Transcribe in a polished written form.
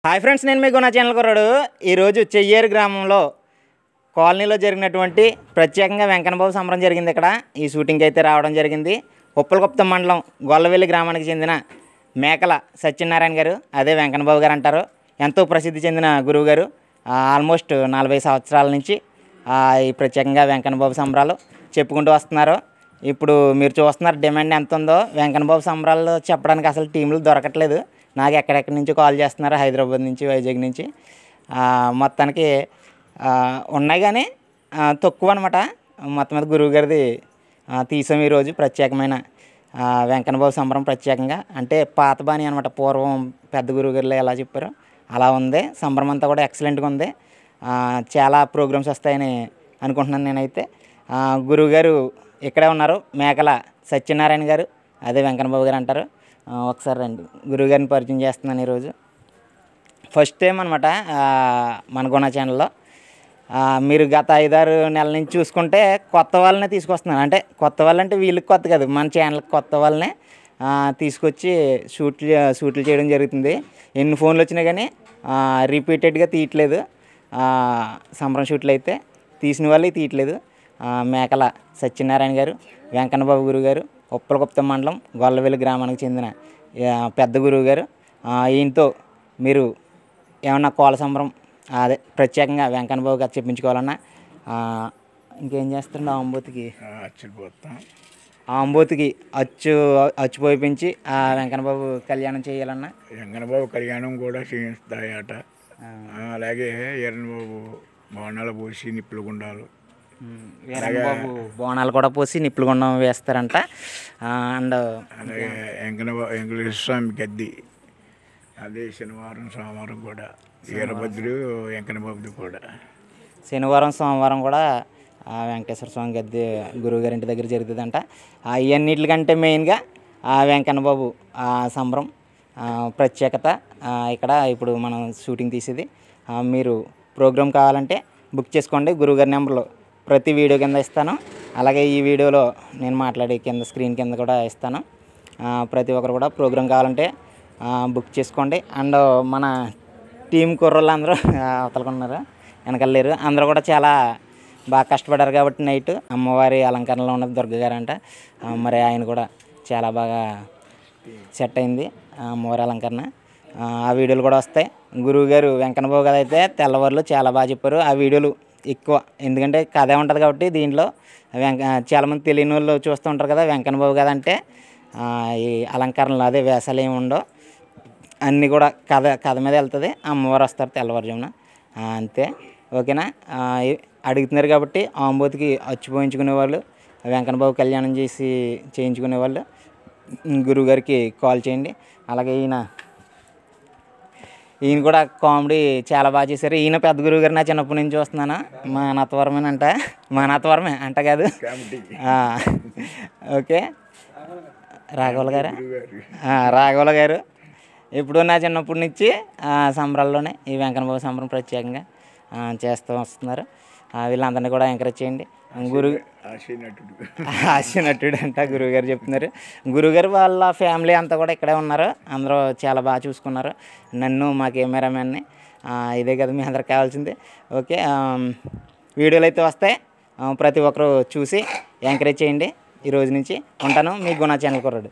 Hi friends, నేను మీ గుణ channel కుర్రాడు. ఈరోజు చెయ్యేరు గ్రామంలో కాలనీలో జరిగినటువంటి ప్రత్యేకంగా వెంకన్నబాబు సంబరం జరిగింది. ఇక్కడ ఈ షూటింగ్కి అయితే రావడం జరిగింది. ఉప్పలగుప్తం మండలం గొల్లవెల్లి గ్రామానికి చెందిన మేకల సత్యనారాయణ గారు, అదే వెంకన్నబాబు గారు అంటారు. ఎంతో ప్రసిద్ధి చెందిన గురువు గారు. ఆల్మోస్ట్ 40 సంవత్సరాల నుంచి ఈ ప్రత్యేకంగా వెంకన్నబాబు సంబరాలు చెప్పుకుంటూ వస్తున్నారు. ఇప్పుడు మీరు చూస్తున్నారు డిమాండ్ ఎంత ఉందో. వెంకన్నబాబు సంబరాలు చెప్పడానికి అసలు టీంలు దొరకట్లేదు. నాకు ఎక్కడెక్కడి నుంచో కాల్ చేస్తున్నారు, హైదరాబాద్ నుంచి, వైజాగ్ నుంచి. మొత్తానికి ఉన్నాయి కానీ తక్కువ అనమాట. మొత్తం మీద గురువు గారిది తీసాం ఈరోజు. ప్రత్యేకమైన వెంకన్నబాబు సంబరం ప్రత్యేకంగా అంటే పాత బాణి అనమాట. పూర్వం పెద్ద గురువు గారులు ఎలా చెప్పారో అలా ఉంది. సంబరం అంతా కూడా ఎక్సలెంట్గా ఉంది. చాలా ప్రోగ్రామ్స్ వస్తాయని అనుకుంటున్నాను నేనైతే. గురువుగారు ఇక్కడే ఉన్నారు, మేకల సత్యనారాయణ గారు, అదే వెంకన్నబాబు గారు అంటారు. ఒకసారి రండి, గురువుగారిని పరిచయం చేస్తున్నాను ఈరోజు. ఫస్ట్ టైం అనమాట మన గుణ ఛానల్లో. మీరు గత 5-6 నెలల నుంచి చూసుకుంటే కొత్త వాళ్ళనే తీసుకొస్తున్నాను. అంటే కొత్త వాళ్ళంటే వీళ్ళకి కొత్త కాదు, మన ఛానల్కి కొత్త వాళ్ళనే తీసుకొచ్చి షూట్లు చేయడం జరుగుతుంది. ఎన్ని ఫోన్లు వచ్చినా కానీ రిపీటెడ్గా తీయట్లేదు. సంబరం షూట్లు అయితే తీసిన వాళ్ళు తీయట్లేదు. మేకల సత్యనారాయణ గారు, వెంకన్నబాబు గురువు గారు, ఉప్పలగుప్తం మండలం గొల్లవెల్లి గ్రామానికి చెందిన పెద్ద గురువు గారు. ఈయనతో మీరు ఏమన్నా కోల సంబరం అదే ప్రత్యేకంగా వెంకన్నబాబు గారు చెప్పించుకోవాలన్నా ఇంకేం చేస్తారండి? అంబోతికి అచ్చు పోయిపించి వెంకన్నబాబు కళ్యాణం చేయాలన్నా వెంకన్నబాబు కళ్యాణం కూడా చేయిస్తాయట. అలాగే ఎర్రబాబు బోనాలు పోసి నిప్పులు గుండాలు, వీరన్నబాబు బోనాలు కూడా పోసి నిప్పులు గుండం వేస్తారంట. అండ్ అలాగే వెంకటేశ్వర స్వామి గద్ది, అదే శనివారం సోమవారం కూడా వీరభద్రుడు వెంకన్నబాబుది కూడా శనివారం సోమవారం కూడా వెంకటేశ్వర స్వామి గద్ది గురువుగారి ఇంటి దగ్గర జరుగుతుందంట. ఇవన్నిటికంటే మెయిన్గా వెంకన్నబాబు సంబరం ప్రత్యేకత ఇక్కడ ఇప్పుడు మనం షూటింగ్ తీసేది. మీరు ప్రోగ్రామ్ కావాలంటే బుక్ చేసుకోండి. గురువుగారి నెంబర్లో ప్రతి వీడియో కింద ఇస్తాను. అలాగే ఈ వీడియోలో నేను మాట్లాడే కింద స్క్రీన్ కింద కూడా ఇస్తాను. ప్రతి ఒక్కరు కూడా ప్రోగ్రామ్ కావాలంటే బుక్ చేసుకోండి. అండ్ మన టీం కుర్రోళ్ళు అందరూ అవతలకున్నారు, వెనకాల లేరు. అందరూ కూడా చాలా బాగా కష్టపడ్డారు కాబట్టి నైట్ అమ్మవారి అలంకరణలో ఉన్న దుర్గగారు అంట. మరి ఆయన కూడా చాలా బాగా సెట్ అయింది అమ్మవారి అలంకరణ. ఆ వీడియోలు కూడా వస్తాయి. గురువుగారు వెంకన్నబాబు గారు అయితే తెల్లవారులు చాలా బాగా చెప్పారు. ఆ వీడియోలు ఎక్కువ, ఎందుకంటే కథే ఉంటుంది కాబట్టి దీంట్లో చాలామంది తెలియని వాళ్ళు చూస్తూ ఉంటారు కదా. వెంకన్నబాబు గారు అంటే ఈ అలంకరణలు అదే వేసాలు ఏమి ఉండవు, అన్నీ కూడా కథ మీద వెళ్తుంది. అమ్మవారు వస్తారు తెల్లవారుజామున, అంతే. ఓకేనా? అడుగుతున్నారు కాబట్టి ఆంబోతికి అచ్చు పోయించుకునే వాళ్ళు, వెంకన్నబాబు కళ్యాణం చేయించుకునే వాళ్ళు గురువుగారికి కాల్ చేయండి. అలాగే ఈయన కూడా కామెడీ చాలా బాగా చేశారు. ఈయన పెద్ద గురువు గారు నా చిన్నప్పటి నుంచి చూస్తున్నాను. మా నాతవరమే అంట కాదు. ఓకే, రాఘవుల గారు ఇప్పుడు నా చిన్నప్పటి నుంచి సంబరాల్లోనే ఈ వెంకన్నబాబు సంబరం ప్రత్యేకంగా చేస్తూ వస్తున్నారు. వీళ్ళందరినీ కూడా ఎంకరేజ్ చేయండి. హాస్యనటుడు అంట గురువుగారు చెప్తున్నారు. గురువుగారు వాళ్ళ ఫ్యామిలీ అంతా కూడా ఇక్కడే ఉన్నారు. అందరూ చాలా బాగా చూసుకున్నారు నన్ను, మా కెమెరామెన్ని. ఇదే కదా మీ అందరికి కావాల్సింది. ఓకే, వీడియోలు అయితే వస్తాయి. ప్రతి ఒక్కరు చూసి ఎంకరేజ్ చేయండి. ఈ రోజు నుంచి ఉంటాను. మీ గుణ ఛానల్ కుర్రాడు.